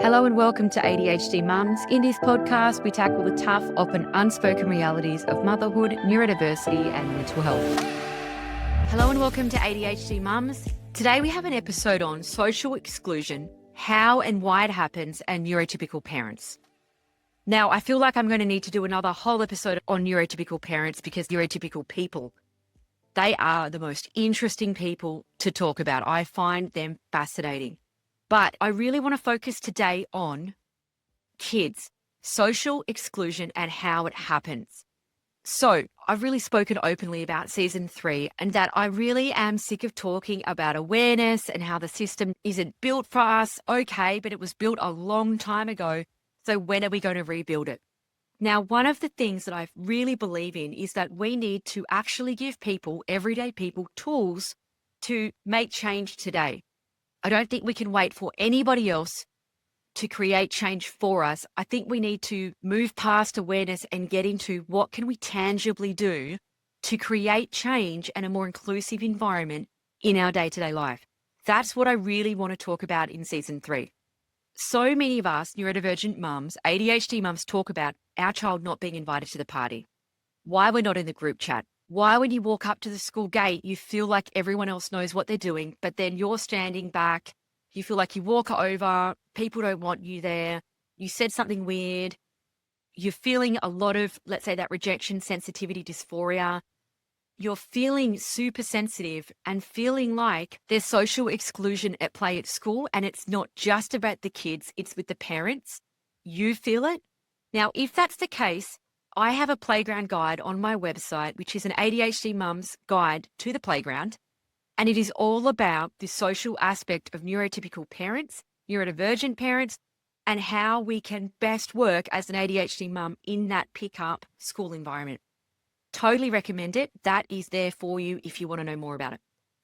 Hello and welcome to ADHD Mums. In this podcast, we tackle the tough, often unspoken realities of motherhood, neurodiversity, and mental health. Hello and welcome to ADHD Mums. Today we have an episode on social exclusion, how and why it happens, and neurotypical parents. Now, I feel like I'm going to need to do another whole episode on neurotypical parents because neurotypical people, they are the most interesting people to talk about. I find them fascinating. But I really want to focus today on kids, social exclusion and how it happens. So I've really spoken openly about season 3 and that I really am sick of talking about awareness and how the system isn't built for us. Okay, but it was built a long time ago. So when are we going to rebuild it? Now, one of the things that I really believe in is that we need to actually give people, everyday people, tools to make change today. I don't think we can wait for anybody else to create change for us. I think we need to move past awareness and get into what can we tangibly do to create change and a more inclusive environment in our day-to-day life. That's what I really want to talk about in season 3. So many of us neurodivergent mums, ADHD mums, talk about our child not being invited to the party, why we're not in the group chat, why when you walk up to the school gate, you feel like everyone else knows what they're doing, but then you're standing back, you feel like you walk over, people don't want you there, you said something weird, you're feeling a lot of, let's say, that rejection, sensitivity, dysphoria, you're feeling super sensitive and feeling like there's social exclusion at play at school, and it's not just about the kids, it's with the parents. You feel it. Now, if that's the case, I have a playground guide on my website, which is an ADHD Mums guide to the playground. And it is all about the social aspect of neurotypical parents, neurodivergent parents, and how we can best work as an ADHD mum in that pick-up school environment. Totally recommend it. That is there for you if you want to know more about it.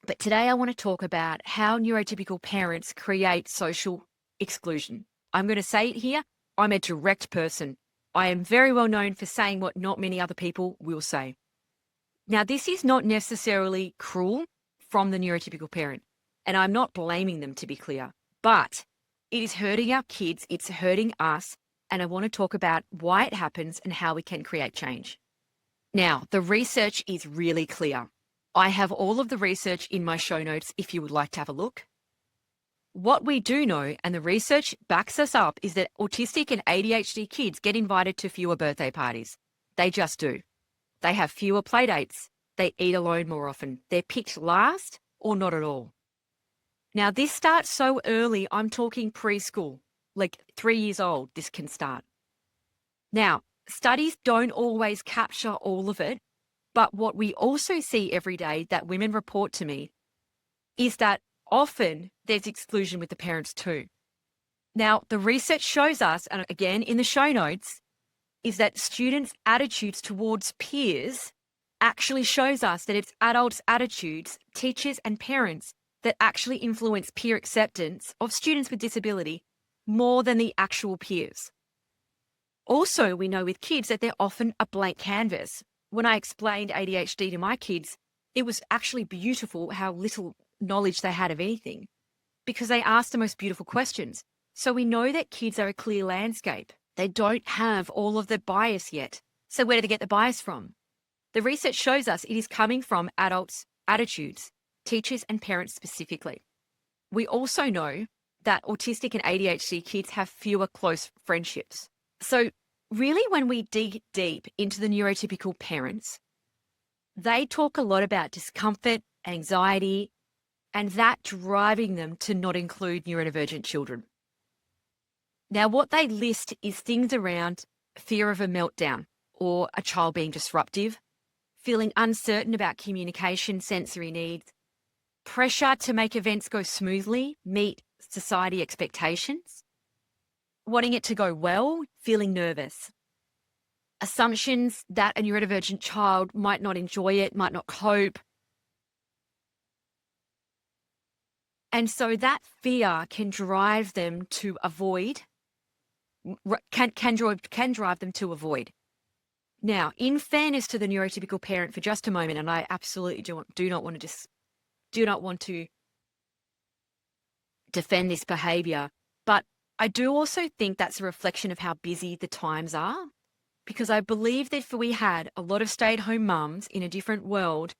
But today I want to talk about how neurotypical parents create social exclusion. I'm going to say it here. I'm a direct person. I am very well known for saying what not many other people will say. Now, this is not necessarily cruel from the neurotypical parent, and I'm not blaming them, to be clear, but it is hurting our kids, it's hurting us, and I want to talk about why it happens and how we can create change. Now, the research is really clear. I have all of the research in my show notes if you would like to have a look. What we do know, and the research backs us up, is that autistic and ADHD kids get invited to fewer birthday parties. They just do. They have fewer play dates. They eat alone more often. They're picked last or not at all. Now, this starts so early, I'm talking preschool, like 3 years old, this can start. Now, studies don't always capture all of it, but what we also see every day that women report to me is that often there's exclusion with the parents too. Now, the research shows us, and again in the show notes, is that students' attitudes towards peers actually shows us that it's adults' attitudes, teachers and parents, that actually influence peer acceptance of students with disability more than the actual peers. Also, we know with kids that they're often a blank canvas. When I explained ADHD to my kids, it was actually beautiful how little knowledge they had of anything because they asked the most beautiful questions. So we know that kids are a clear landscape. They don't have all of the bias yet. So where do they get the bias from? The research shows us it is coming from adults' attitudes, teachers and parents specifically. We also know that autistic and ADHD kids have fewer close friendships. So really when we dig deep into the neurotypical parents, they talk a lot about discomfort, anxiety, and that driving them to not include neurodivergent children. Now, what they list is things around fear of a meltdown or a child being disruptive, feeling uncertain about communication, sensory needs, pressure to make events go smoothly, meet society expectations, wanting it to go well, feeling nervous, assumptions that a neurodivergent child might not enjoy it, might not cope. And so that fear can drive them to avoid, can drive them to avoid. Now, in fairness to the neurotypical parent for just a moment, and I absolutely do not want to defend this behavior, but I do also think that's a reflection of how busy the times are, because I believe that if we had a lot of stay-at-home mums in a different world,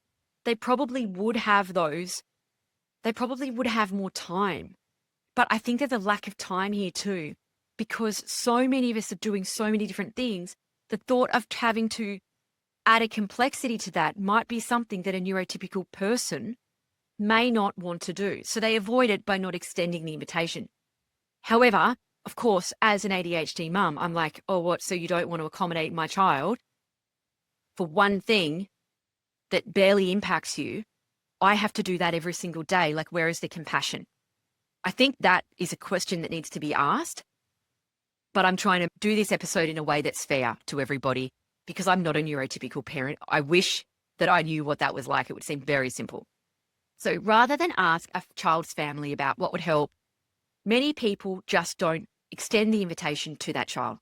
they probably would have more time. But I think there's a lack of time here too, because so many of us are doing so many different things. The thought of having to add a complexity to that might be something that a neurotypical person may not want to do. So they avoid it by not extending the invitation. However, of course, as an ADHD mum, I'm like, oh, what? So you don't want to accommodate my child for one thing that barely impacts you? I have to do that every single day. Like, where is the compassion? I think that is a question that needs to be asked, but I'm trying to do this episode in a way that's fair to everybody because I'm not a neurotypical parent. I wish that I knew what that was like. It would seem very simple. So rather than ask a child's family about what would help, many people just don't extend the invitation to that child.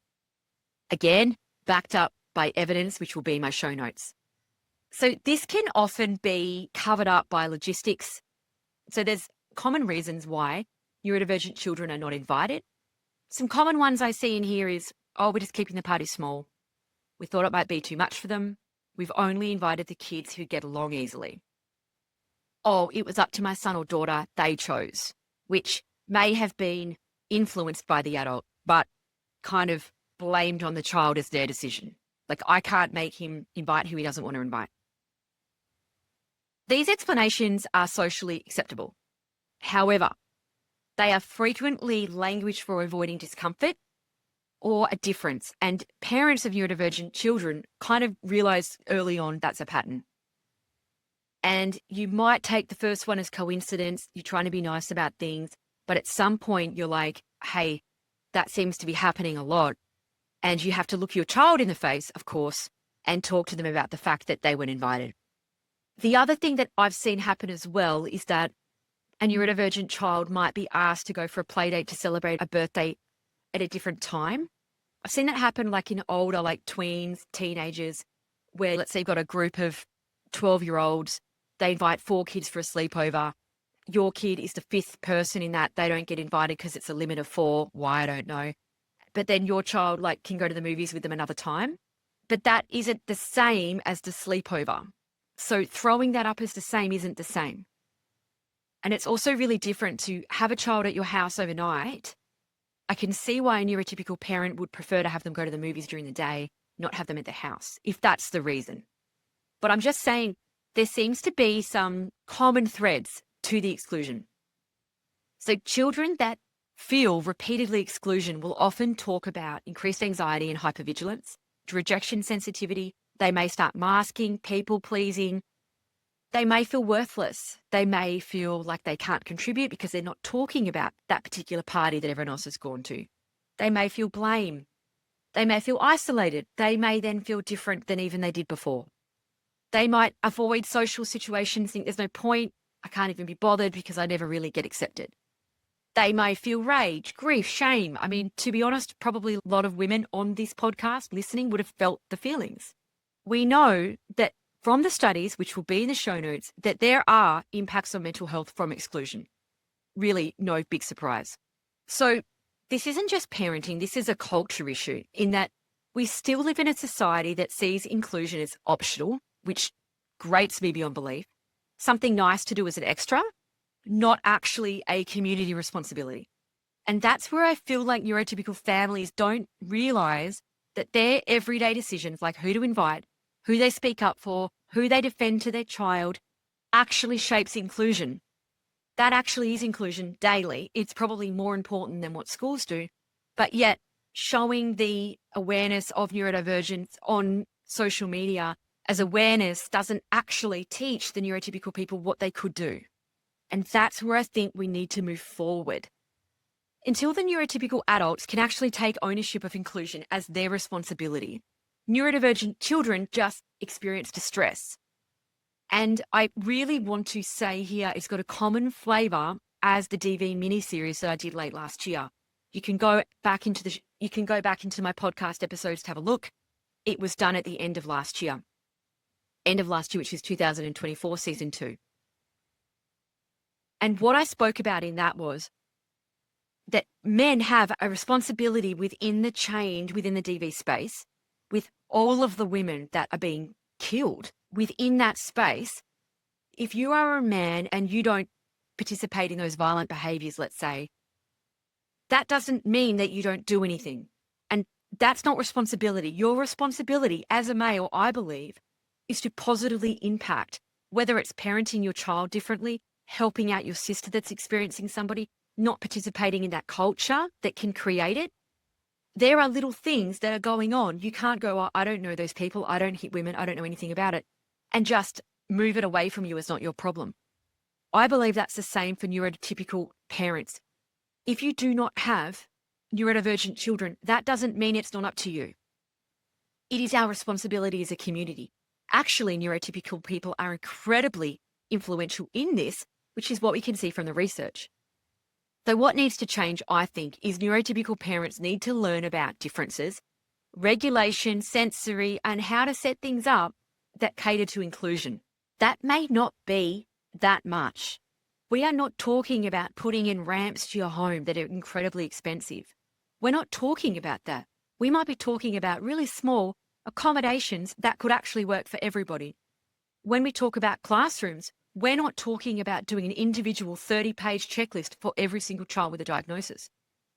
Again, backed up by evidence, which will be in my show notes. So this can often be covered up by logistics. So there's common reasons why neurodivergent children are not invited. Some common ones I see in here is, oh, we're just keeping the party small. We thought it might be too much for them. We've only invited the kids who get along easily. Oh, it was up to my son or daughter, they chose, which may have been influenced by the adult, but kind of blamed on the child as their decision. Like, I can't make him invite who he doesn't want to invite. These explanations are socially acceptable. However, they are frequently language for avoiding discomfort or a difference. And parents of neurodivergent children kind of realize early on that's a pattern. And you might take the first one as coincidence. You're trying to be nice about things. But at some point, you're like, hey, that seems to be happening a lot. And you have to look your child in the face, of course, and talk to them about the fact that they weren't invited. The other thing that I've seen happen as well is that a neurodivergent child might be asked to go for a play date to celebrate a birthday at a different time. I've seen that happen like in older, like tweens, teenagers, where let's say you've got a group of 12-year-olds, they invite 4 kids for a sleepover. Your kid is the 5th person in that. They don't get invited because it's a limit of 4. Why, I don't know. But then your child like can go to the movies with them another time. But that isn't the same as the sleepover. So throwing that up as the same isn't the same. And it's also really different to have a child at your house overnight. I can see why a neurotypical parent would prefer to have them go to the movies during the day, not have them at the house, if that's the reason. But I'm just saying there seems to be some common threads to the exclusion. So children that feel repeatedly exclusion will often talk about increased anxiety and hypervigilance, rejection sensitivity. They may start masking, people-pleasing. They may feel worthless. They may feel like they can't contribute because they're not talking about that particular party that everyone else has gone to. They may feel blame. They may feel isolated. They may then feel different than even they did before. They might avoid social situations, think there's no point, I can't even be bothered because I never really get accepted. They may feel rage, grief, shame. I mean, to be honest, probably a lot of women on this podcast listening would have felt the feelings. We know that from the studies, which will be in the show notes, that there are impacts on mental health from exclusion. Really no big surprise. So this isn't just parenting, this is a culture issue in that we still live in a society that sees inclusion as optional, which grates me beyond belief, something nice to do as an extra, not actually a community responsibility. And that's where I feel like neurotypical families don't realize that their everyday decisions, like who to invite, who they speak up for, who they defend to their child, actually shapes inclusion. That actually is inclusion daily. It's probably more important than what schools do. But yet, showing the awareness of neurodivergence on social media as awareness doesn't actually teach the neurotypical people what they could do. And that's where I think we need to move forward. Until the neurotypical adults can actually take ownership of inclusion as their responsibility, neurodivergent children just experience distress. And I really want to say here it's got a common flavour as the DV mini-series that I did late last year. You can go back into my podcast episodes to have a look. It was done at the end of last year. Which is 2024, season 2. And what I spoke about in that was that men have a responsibility within the change, within the DV space, with all of the women that are being killed within that space. If you are a man and you don't participate in those violent behaviors, let's say, that doesn't mean that you don't do anything. And that's not responsibility. Your responsibility as a male, I believe, is to positively impact, whether it's parenting your child differently, helping out your sister that's experiencing somebody, not participating in that culture that can create it. There are little things that are going on. You can't go, oh, I don't know those people. I don't hit women. I don't know anything about it. And just move it away from you as not your problem. I believe that's the same for neurotypical parents. If you do not have neurodivergent children, that doesn't mean it's not up to you. It is our responsibility as a community. Actually, neurotypical people are incredibly influential in this, which is what we can see from the research. So what needs to change, I think, is neurotypical parents need to learn about differences, regulation, sensory, and how to set things up that cater to inclusion. That may not be that much. We are not talking about putting in ramps to your home that are incredibly expensive. We're not talking about that. We might be talking about really small accommodations that could actually work for everybody. When we talk about classrooms, we're not talking about doing an individual 30-page checklist for every single child with a diagnosis.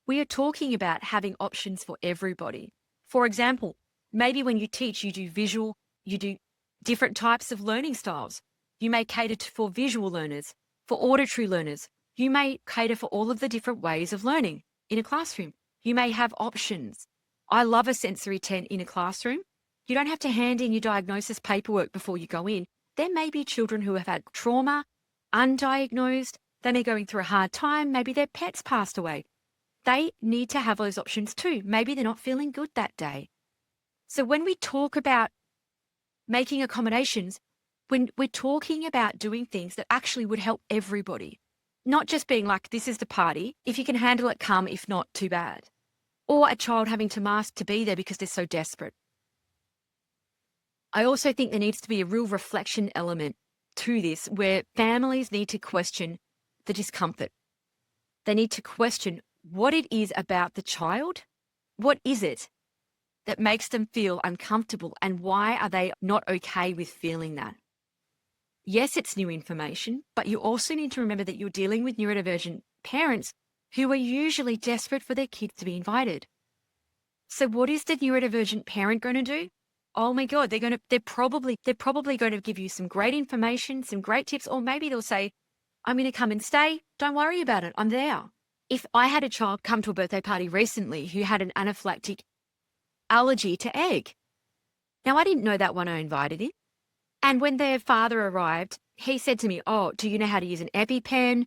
We are talking about having options for everybody. For example, maybe when you teach, you do visual, you do different types of learning styles. You may cater for visual learners, for auditory learners. You may cater for all of the different ways of learning in a classroom. You may have options. I love a sensory tent in a classroom. You don't have to hand in your diagnosis paperwork before you go in. There may be children who have had trauma, undiagnosed. They may be going through a hard time. Maybe their pets passed away. They need to have those options too. Maybe they're not feeling good that day. So when we talk about making accommodations, when we're talking about doing things that actually would help everybody, not just being like, this is the party. If you can handle it, come. If not, too bad. Or a child having to mask to be there because they're so desperate. I also think there needs to be a real reflection element to this where families need to question the discomfort. They need to question what it is about the child. What is it that makes them feel uncomfortable, and why are they not okay with feeling that? Yes, it's new information, but you also need to remember that you're dealing with neurodivergent parents who are usually desperate for their kids to be invited. So what is the neurodivergent parent going to do? Oh my God, they're probably going to give you some great information, some great tips, or maybe they'll say, I'm going to come and stay. Don't worry about it. I'm there. If I had a child come to a birthday party recently who had an anaphylactic allergy to egg. Now, I didn't know that when I invited him. And when their father arrived, he said to me, oh, do you know how to use an EpiPen?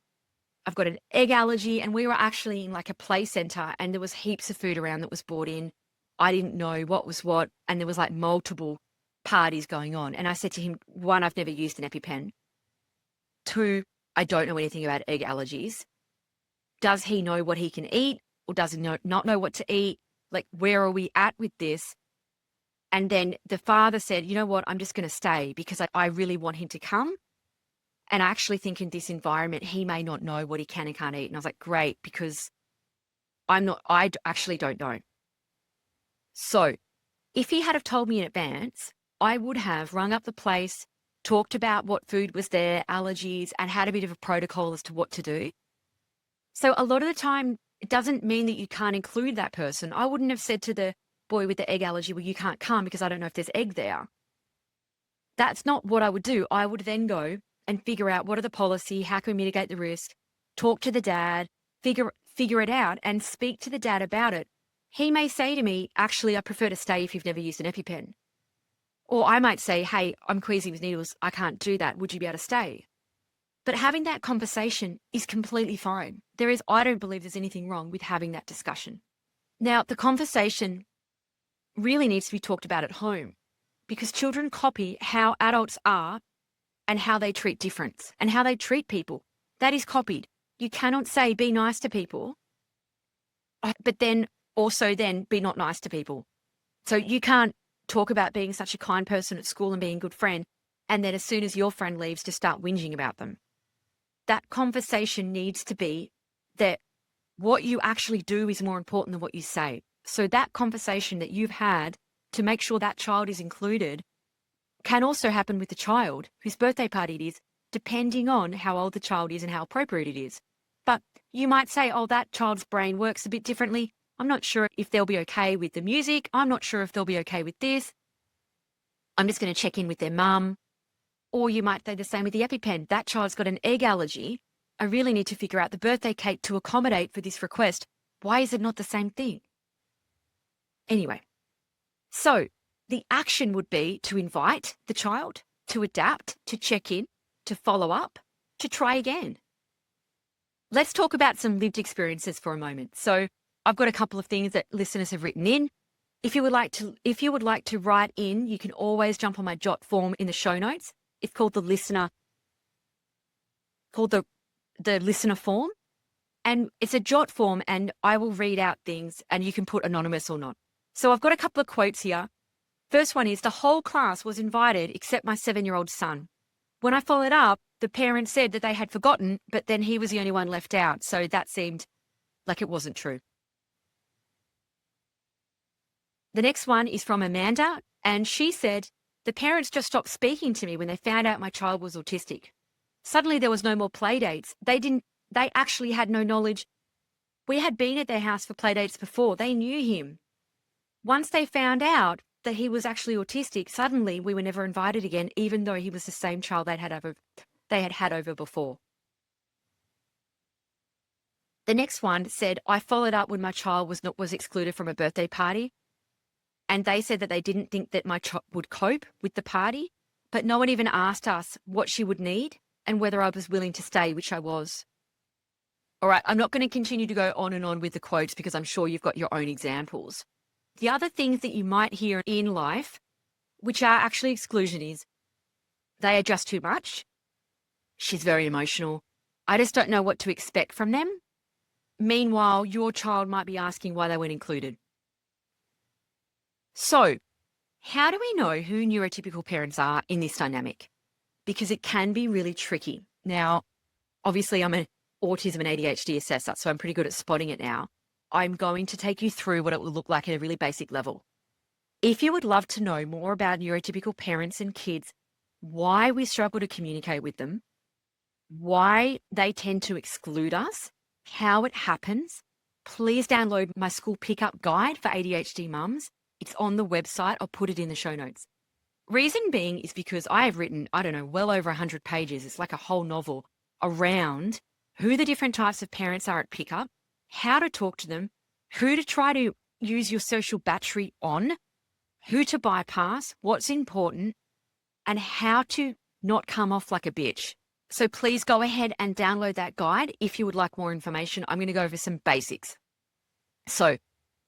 I've got an egg allergy. And we were actually in like a play center and there was heaps of food around that was brought in. I didn't know what was what. And there was like multiple parties going on. And I said to him, one, I've never used an EpiPen. Two, I don't know anything about egg allergies. Does he know what he can eat or does he not know what to eat? Like, where are we at with this? And then the father said, you know what, I'm just going to stay because I really want him to come. And I actually think in this environment, he may not know what he can and can't eat. And I was like, great, because I actually don't know. So if he had have told me in advance, I would have rung up the place, talked about what food was there, allergies, and had a bit of a protocol as to what to do. So a lot of the time, it doesn't mean that you can't include that person. I wouldn't have said to the boy with the egg allergy, well, you can't come because I don't know if there's egg there. That's not what I would do. I would then go and figure out what are the policy, how can we mitigate the risk, talk to the dad, figure it out and speak to the dad about it. He may say to me, actually, I prefer to stay if you've never used an EpiPen. Or I might say, hey, I'm queasy with needles. I can't do that. Would you be able to stay? But having that conversation is completely fine. I don't believe there's anything wrong with having that discussion. Now, the conversation really needs to be talked about at home because children copy how adults are and how they treat difference and how they treat people. That is copied. You cannot say be nice to people, but then also then be not nice to people. So you can't talk about being such a kind person at school and being a good friend, and then as soon as your friend leaves, just start whinging about them. That conversation needs to be that What you actually do is more important than what you say. So that conversation that you've had to make sure that child is included can also happen with the child whose birthday party it is, depending on how old the child is and how appropriate it is. But you might say, oh, that child's brain works a bit differently. I'm not sure if they'll be okay with the music. I'm not sure if they'll be okay with this. I'm just going to check in with their mum. Or you might say the same with the EpiPen. That child's got an egg allergy. I really need to figure out the birthday cake to accommodate for this request. Why is it not the same thing? Anyway, so the action would be to invite the child, to adapt, to check in, to follow up, to try again. Let's talk about some lived experiences for a moment. So I've got a couple of things that listeners have written in. If you would like to write in, you can always jump on my jot form in the show notes. It's called the listener form. And it's a jot form, and I will read out things and you can put anonymous or not. So I've got a couple of quotes here. First one is, the whole class was invited except my 7-year-old son. When I followed up, the parents said that they had forgotten, but then he was the only one left out. So that seemed like it wasn't true. The next one is from Amanda, and she said, the parents just stopped speaking to me when they found out my child was autistic. Suddenly there was no more play dates. They actually had no knowledge. We had been at their house for play dates before. They knew him. Once they found out that he was actually autistic, suddenly we were never invited again, even though he was the same child they had had over before. The next one said, I followed up when my child was excluded from a birthday party, and they said that they didn't think that my child would cope with the party, but no one even asked us what she would need and whether I was willing to stay, which I was. All right, I'm not going to continue to go on and on with the quotes because I'm sure you've got your own examples. The other things that you might hear in life, which are actually exclusion, is they are just too much. She's very emotional. I just don't know what to expect from them. Meanwhile, your child might be asking why they weren't included. So, how do we know who neurotypical parents are in this dynamic? Because it can be really tricky. Now, obviously, I'm an autism and ADHD assessor, so I'm pretty good at spotting it now. I'm going to take you through what it will look like at a really basic level. If you would love to know more about neurotypical parents and kids, why we struggle to communicate with them, why they tend to exclude us, how it happens, please download my school pickup guide for ADHD mums. It's on the website. I'll put it in the show notes. Reason being is because I have written, well over 100 pages. It's like a whole novel around who the different types of parents are at pickup, how to talk to them, who to try to use your social battery on, who to bypass, what's important, and how to not come off like a bitch. So please go ahead and download that guide if you would like more information. I'm going to go over some basics. So,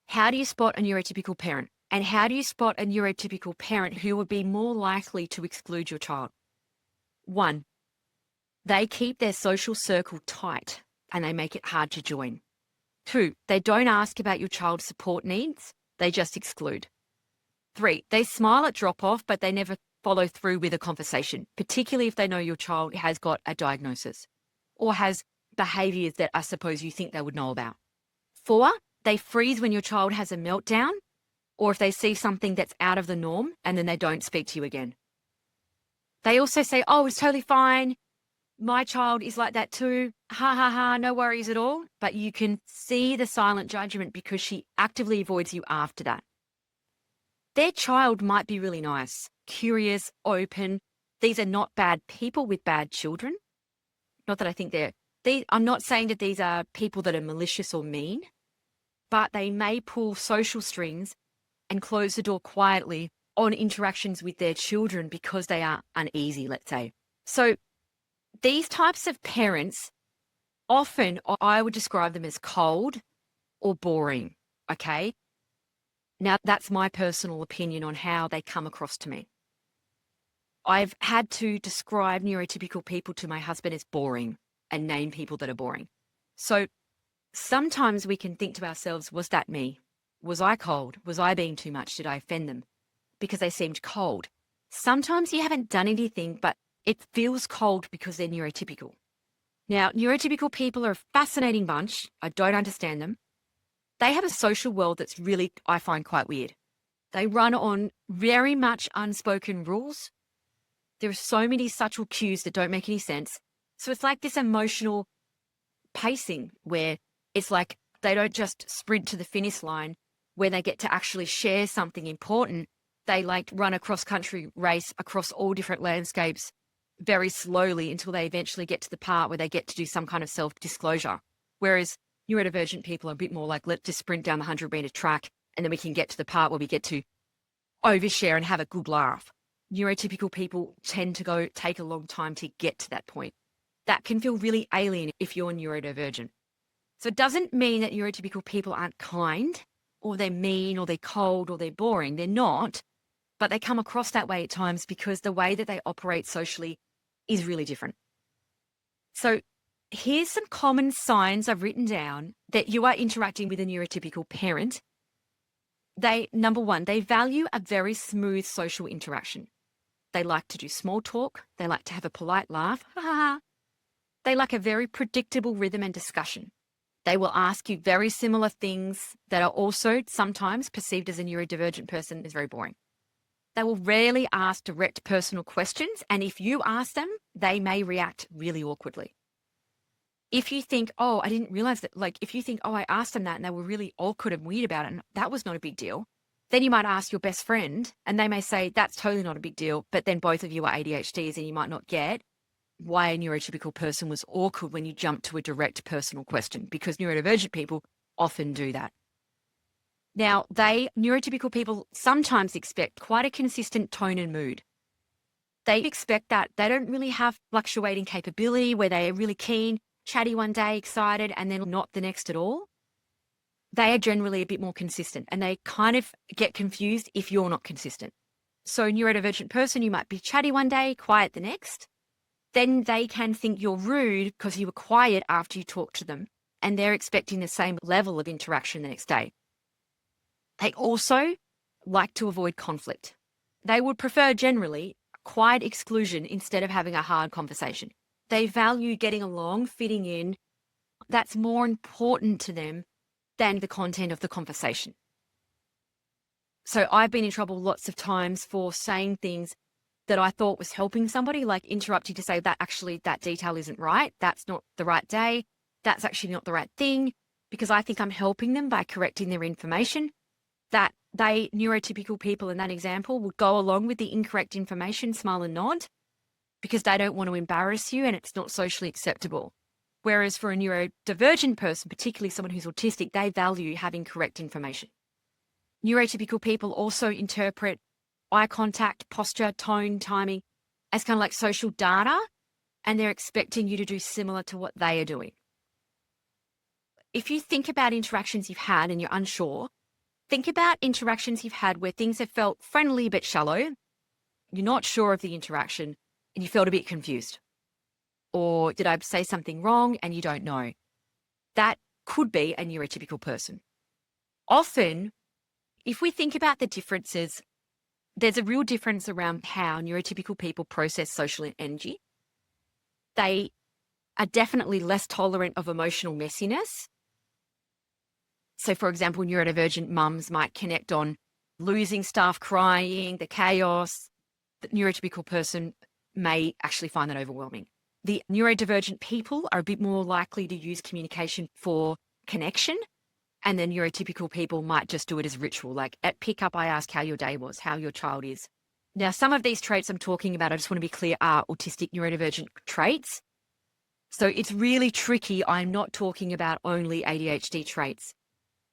how do you spot a neurotypical parent? And how do you spot a neurotypical parent who would be more likely to exclude your child? 1, they keep their social circle tight and they make it hard to join. 2, they don't ask about your child's support needs. They just exclude. 3, they smile at drop-off, but they never follow through with a conversation, particularly if they know your child has got a diagnosis or has behaviours that I suppose you think they would know about. 4, they freeze when your child has a meltdown or if they see something that's out of the norm and then they don't speak to you again. They also say, oh, it's totally fine. My child is like that too. Ha, ha, ha, no worries at all. But you can see the silent judgment because she actively avoids you after that. Their child might be really nice, curious, open. These are not bad people with bad children. Not that I think I'm not saying that these are people that are malicious or mean, but they may pull social strings and close the door quietly on interactions with their children because they are uneasy, let's say. So these types of parents, often I would describe them as cold or boring, okay? Now, that's my personal opinion on how they come across to me. I've had to describe neurotypical people to my husband as boring and name people that are boring. So sometimes we can think to ourselves, was that me? Was I cold? Was I being too much? Did I offend them? Because they seemed cold. Sometimes you haven't done anything, but it feels cold because they're neurotypical. Now, neurotypical people are a fascinating bunch. I don't understand them. They have a social world that's really, I find, quite weird. They run on very much unspoken rules. There are so many subtle cues that don't make any sense. So it's like this emotional pacing where it's like they don't just sprint to the finish line where they get to actually share something important. They like run a cross-country race across all different landscapes very slowly until they eventually get to the part where they get to do some kind of self-disclosure. Whereas neurodivergent people are a bit more like, let's just sprint down the 100-meter track and then we can get to the part where we get to overshare and have a good laugh. Neurotypical people tend to take a long time to get to that point. That can feel really alien if you're neurodivergent. So it doesn't mean that neurotypical people aren't kind or they're mean or they're cold or they're boring. They're not, but they come across that way at times because the way that they operate socially is really different. So here's some common signs I've written down that you are interacting with a neurotypical parent. Number one, they value a very smooth social interaction. They like to do small talk. They like to have a polite laugh. They like a very predictable rhythm and discussion. They will ask you very similar things that are also sometimes perceived as a neurodivergent person as very boring. They will rarely ask direct personal questions, and if you ask them, they may react really awkwardly. If you think, oh, I didn't realize that, if you think, oh, I asked them that and they were really awkward and weird about it, and that was not a big deal, then you might ask your best friend and they may say, that's totally not a big deal, but then both of you are ADHDs and you might not get why a neurotypical person was awkward when you jump to a direct personal question, because neurodivergent people often do that. Now, neurotypical people sometimes expect quite a consistent tone and mood. They expect that they don't really have fluctuating capability where they are really keen, chatty one day, excited, and then not the next at all. They are generally a bit more consistent and they kind of get confused if you're not consistent. So neurodivergent person, you might be chatty one day, quiet the next. Then they can think you're rude because you were quiet after you talked to them, and they're expecting the same level of interaction the next day. They also like to avoid conflict. They would prefer generally quiet exclusion instead of having a hard conversation. They value getting along, fitting in. That's more important to them than the content of the conversation. So I've been in trouble lots of times for saying things that I thought was helping somebody, like interrupting to say that detail isn't right. That's not the right day. That's actually not the right thing, because I think I'm helping them by correcting their information. That neurotypical people in that example would go along with the incorrect information, smile and nod, because they don't want to embarrass you and it's not socially acceptable. Whereas for a neurodivergent person, particularly someone who's autistic, they value having correct information. Neurotypical people also interpret eye contact, posture, tone, timing as kind of like social data, and they're expecting you to do similar to what they are doing. If you think about interactions you've had and you're unsure, think about interactions you've had where things have felt friendly but shallow. You're not sure of the interaction and you felt a bit confused. Or did I say something wrong and you don't know? That could be a neurotypical person. Often, if we think about the differences, there's a real difference around how neurotypical people process social energy. They are definitely less tolerant of emotional messiness. So, for example, neurodivergent mums might connect on losing stuff, crying, the chaos. The neurotypical person may actually find that overwhelming. The neurodivergent people are a bit more likely to use communication for connection, and the neurotypical people might just do it as ritual. Like at pickup, I ask how your day was, how your child is. Now, some of these traits I'm talking about, I just want to be clear, are autistic neurodivergent traits. So it's really tricky. I'm not talking about only ADHD traits.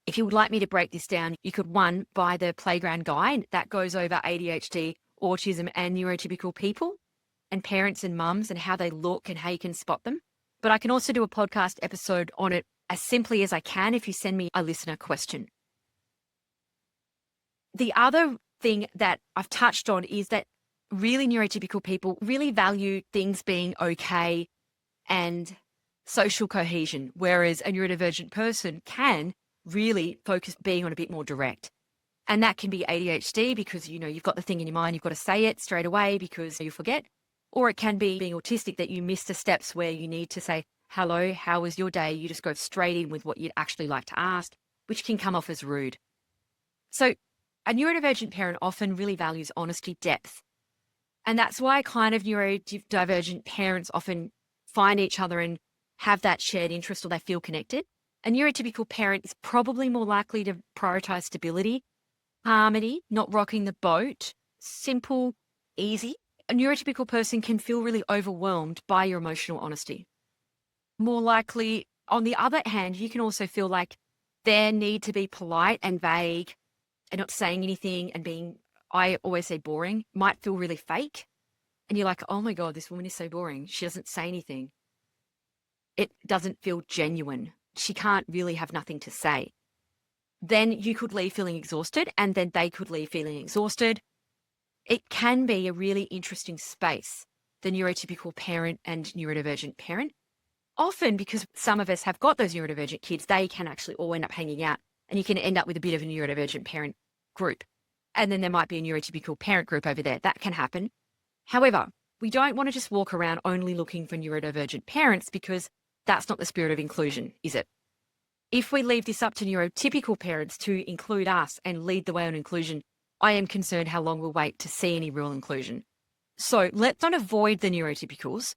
If you would like me to break this down, you could, one, buy the Playground Guide that goes over ADHD, autism, and neurotypical people, and parents and mums and how they look and how you can spot them. But I can also do a podcast episode on it as simply as I can if you send me a listener question. The other thing that I've touched on is that really neurotypical people really value things being okay and social cohesion, whereas a neurodivergent person can really focus being on a bit more direct. And that can be ADHD because, you've got the thing in your mind, you've got to say it straight away because you forget. Or it can be being autistic that you miss the steps where you need to say, hello, how was your day? You just go straight in with what you'd actually like to ask, which can come off as rude. So a neurodivergent parent often really values honesty, depth. And that's why kind of neurodivergent parents often find each other and have that shared interest, or they feel connected. A neurotypical parent is probably more likely to prioritize stability, harmony, not rocking the boat, simple, easy. A neurotypical person can feel really overwhelmed by your emotional honesty. More likely, on the other hand, you can also feel like their need to be polite and vague and not saying anything and being, I always say boring, might feel really fake. And you're like, oh my God, this woman is so boring. She doesn't say anything. It doesn't feel genuine. She can't really have nothing to say. Then you could leave feeling exhausted, and then they could leave feeling exhausted. It can be a really interesting space, the neurotypical parent and neurodivergent parent. Often, because some of us have got those neurodivergent kids, they can actually all end up hanging out, and you can end up with a bit of a neurodivergent parent group. And then there might be a neurotypical parent group over there. That can happen. However, we don't want to just walk around only looking for neurodivergent parents, because that's not the spirit of inclusion, is it? If we leave this up to neurotypical parents to include us and lead the way on inclusion, I am concerned how long we'll wait to see any real inclusion. So let's not avoid the neurotypicals,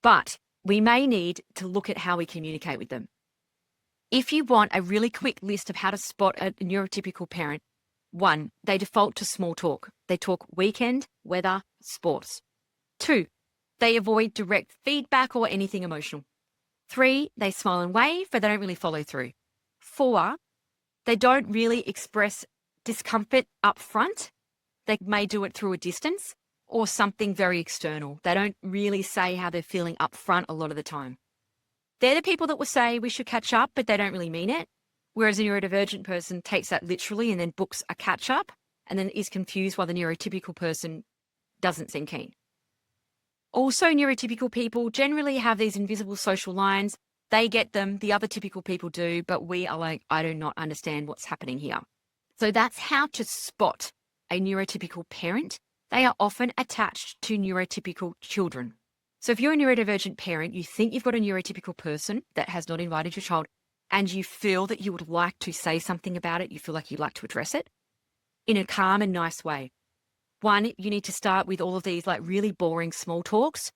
but we may need to look at how we communicate with them. If you want a really quick list of how to spot a neurotypical parent, 1, they default to small talk. They talk weekend, weather, sports. 2, they avoid direct feedback or anything emotional. 3, they smile and wave, but they don't really follow through. 4, they don't really express discomfort up front. They may do it through a distance or something very external. They don't really say how they're feeling up front a lot of the time. They're the people that will say we should catch up, but they don't really mean it. Whereas a neurodivergent person takes that literally and then books a catch up and then is confused why the neurotypical person doesn't seem keen. Also, neurotypical people generally have these invisible social lines. They get them, the other typical people do, but we are like, I do not understand what's happening here. So that's how to spot a neurotypical parent. They are often attached to neurotypical children. So if you're a neurodivergent parent, you think you've got a neurotypical person that has not invited your child, and you feel that you would like to say something about it, you feel like you'd like to address it in a calm and nice way. 1, you need to start with all of these like really boring small talks.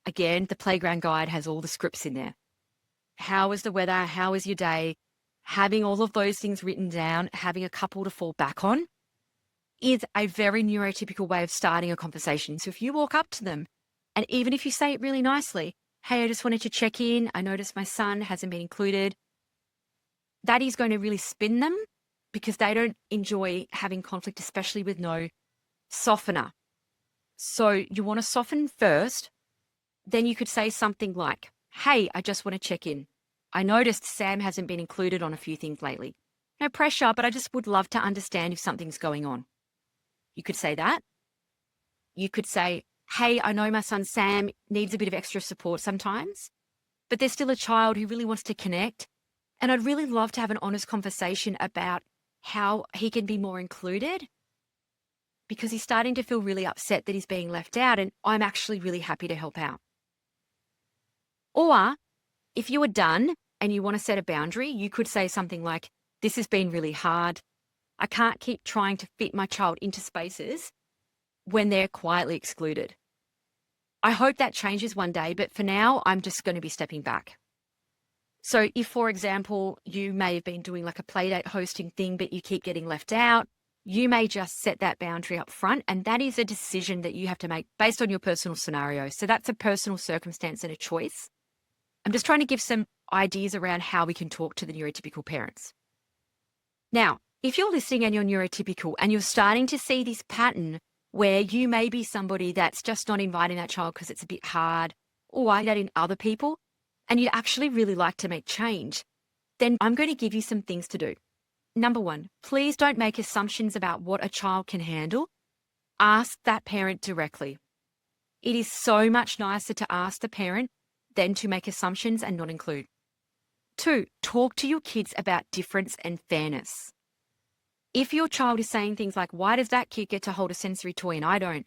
Again, the playground guide has all the scripts in there. How is the weather? How is your day? Having all of those things written down, having a couple to fall back on is a very neurotypical way of starting a conversation. So if you walk up to them, and even if you say it really nicely, hey, I just wanted to check in. I noticed my son hasn't been included. That is going to really spin them because they don't enjoy having conflict, especially with no softener. So you want to soften first. Then you could say something like, hey, I just want to check in. I noticed Sam hasn't been included on a few things lately. No pressure, but I just would love to understand if something's going on. You could say that. You could say, hey, I know my son Sam needs a bit of extra support sometimes, but there's still a child who really wants to connect. And I'd really love to have an honest conversation about how he can be more included, because he's starting to feel really upset that he's being left out, and I'm actually really happy to help out. Or if you are done and you want to set a boundary, you could say something like, this has been really hard. I can't keep trying to fit my child into spaces when they're quietly excluded. I hope that changes one day, but for now, I'm just going to be stepping back. So if, for example, you may have been doing like a playdate hosting thing, but you keep getting left out, you may just set that boundary up front, and that is a decision that you have to make based on your personal scenario. So that's a personal circumstance and a choice. I'm just trying to give some ideas around how we can talk to the neurotypical parents. Now, if you're listening and you're neurotypical and you're starting to see this pattern where you may be somebody that's just not inviting that child because it's a bit hard, or that in other people, and you'd actually really like to make change, then I'm going to give you some things to do. Number 1, please don't make assumptions about what a child can handle. Ask that parent directly. It is so much nicer to ask the parent than to make assumptions and not include. 2, talk to your kids about difference and fairness. If your child is saying things like, why does that kid get to hold a sensory toy and I don't?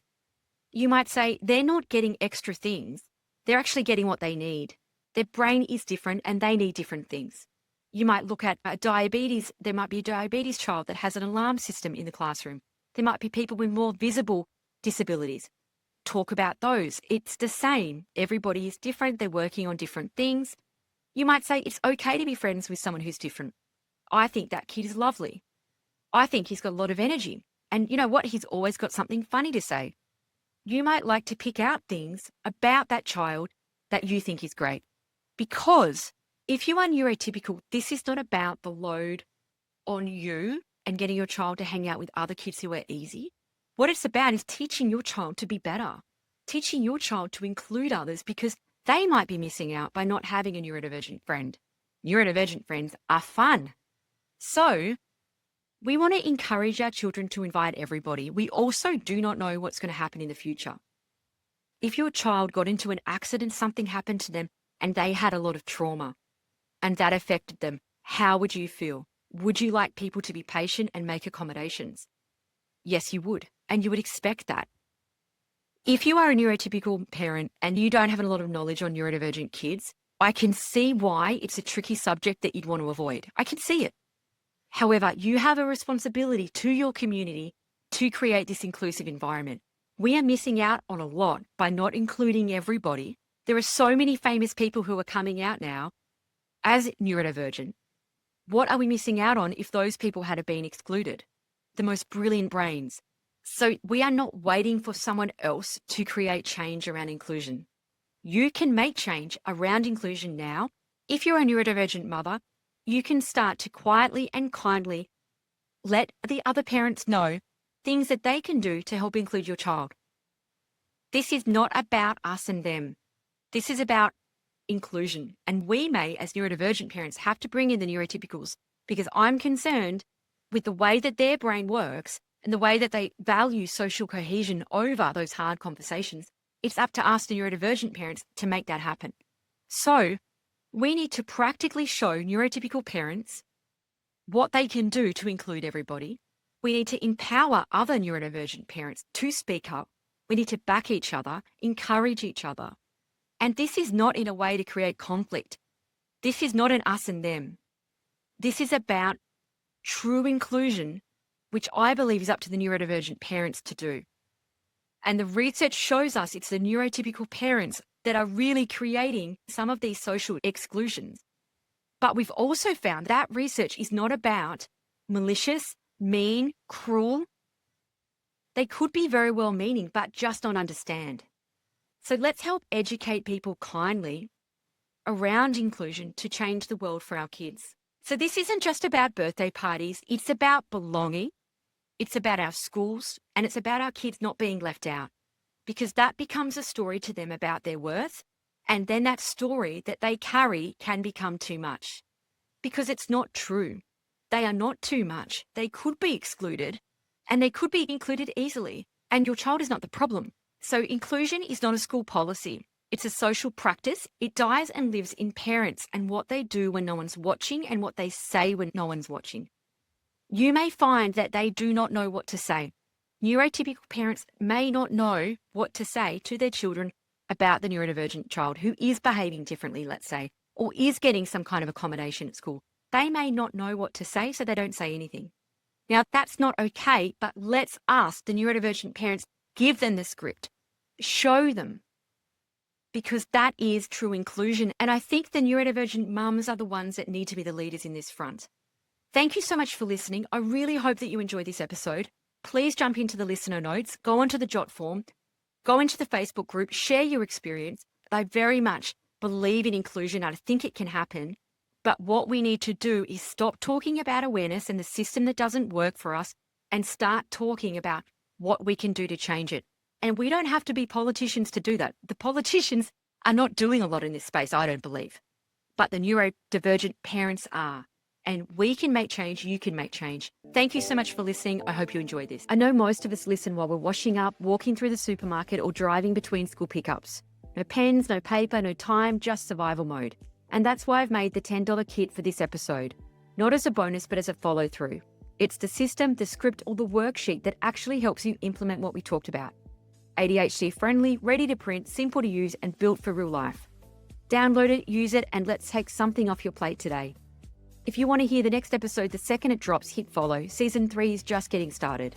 You might say, they're not getting extra things. They're actually getting what they need. Their brain is different and they need different things. You might look at diabetes. There might be a diabetes child that has an alarm system in the classroom. There might be people with more visible disabilities. Talk about those. It's the same. Everybody is different. They're working on different things. You might say it's okay to be friends with someone who's different. I think that kid is lovely. I think he's got a lot of energy. And you know what? He's always got something funny to say. You might like to pick out things about that child that you think is great. Because if you are neurotypical, this is not about the load on you and getting your child to hang out with other kids who are easy. What it's about is teaching your child to be better, teaching your child to include others because they might be missing out by not having a neurodivergent friend. Neurodivergent friends are fun. So we want to encourage our children to invite everybody. We also do not know what's going to happen in the future. If your child got into an accident, something happened to them, and they had a lot of trauma and that affected them, how would you feel? Would you like people to be patient and make accommodations? Yes, you would. And you would expect that. If you are a neurotypical parent and you don't have a lot of knowledge on neurodivergent kids, I can see why it's a tricky subject that you'd want to avoid. I can see it. However, you have a responsibility to your community to create this inclusive environment. We are missing out on a lot by not including everybody. There are so many famous people who are coming out now as neurodivergent. What are we missing out on if those people had been excluded? The most brilliant brains. So we are not waiting for someone else to create change around inclusion. You can make change around inclusion now. If you're a neurodivergent mother, you can start to quietly and kindly let the other parents know things that they can do to help include your child. This is not about us and them. This is about inclusion. And we may, as neurodivergent parents, have to bring in the neurotypicals because I'm concerned with the way that their brain works and the way that they value social cohesion over those hard conversations. It's up to us, the neurodivergent parents, to make that happen. So we need to practically show neurotypical parents what they can do to include everybody. We need to empower other neurodivergent parents to speak up. We need to back each other, encourage each other. And this is not in a way to create conflict. This is not an us and them. This is about true inclusion, which I believe is up to the neurodivergent parents to do. And the research shows us it's the neurotypical parents that are really creating some of these social exclusions. But we've also found that research is not about malicious, mean, cruel. They could be very well-meaning, but just don't understand. So let's help educate people kindly around inclusion to change the world for our kids. So this isn't just about birthday parties. It's about belonging. It's about our schools, and it's about our kids not being left out, because that becomes a story to them about their worth. And then that story that they carry can become too much because it's not true. They are not too much. They could be excluded and they could be included easily. And your child is not the problem. So inclusion is not a school policy. It's a social practice. It dies and lives in parents and what they do when no one's watching and what they say when no one's watching. You may find that they do not know what to say. Neurotypical parents may not know what to say to their children about the neurodivergent child who is behaving differently, let's say, or is getting some kind of accommodation at school. They may not know what to say, so they don't say anything. Now, that's not okay, but let's ask the neurodivergent parents, give them the script, show them, because that is true inclusion. And I think the neurodivergent mums are the ones that need to be the leaders in this front. Thank you so much for listening. I really hope that you enjoyed this episode. Please jump into the listener notes, go onto the Jot form, go into the Facebook group, share your experience. I very much believe in inclusion. I think it can happen. But what we need to do is stop talking about awareness and the system that doesn't work for us and start talking about what we can do to change it. And we don't have to be politicians to do that. The politicians are not doing a lot in this space, I don't believe. But the neurodivergent parents are. And we can make change, you can make change. Thank you so much for listening. I hope you enjoyed this. I know most of us listen while we're washing up, walking through the supermarket, or driving between school pickups. No pens, no paper, no time, just survival mode. And that's why I've made the $10 kit for this episode. Not as a bonus, but as a follow-through. It's the system, the script, or the worksheet that actually helps you implement what we talk about. ADHD friendly, ready to print, simple to use, and built for real life. Download it, use it, and let's take something off your plate today. If you want to hear the next episode the second it drops, hit follow. Season 3 is just getting started.